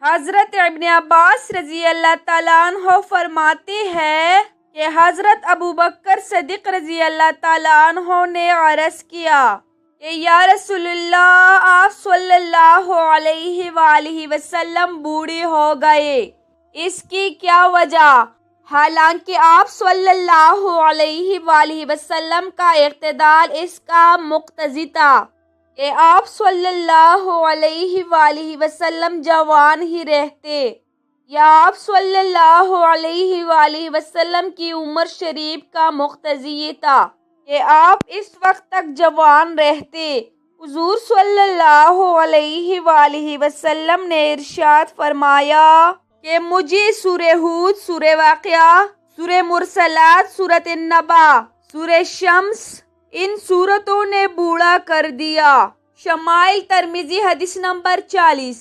حضرت ابن عباس رضی اللہ تعالیٰ عنہ فرماتے ہیں کہ حضرت ابو بکر صدیق رضی اللہ تعالیٰ عنہ نے عرض کیا کہ یا رسول اللہ، آپ صلی اللہ علیہ وآلہ وسلم بوڑھے ہو گئے، اس کی کیا وجہ؟ حالانکہ آپ صلی اللہ علیہ وآلہ وسلم کا اقتدار اس کا مقتضی تھا کہ آپ صلی اللہ علیہ وآلہ وسلم جوان ہی رہتے، یا آپ صلی اللہ علیہ وآلہ وسلم کی عمر شریف کا مقتضی یہ تھا کہ آپ اس وقت تک جوان رہتے۔ حضور صلی اللہ علیہ وآلہ وسلم نے ارشاد فرمایا کہ مجھے سورہ ہود، سورہ واقعہ، سورہ مرسلات، سورۃ النبا، سورہ شمس، ان سورتوں نے بوڑھا کر دیا۔ شمائل ترمذی حدیث نمبر 40۔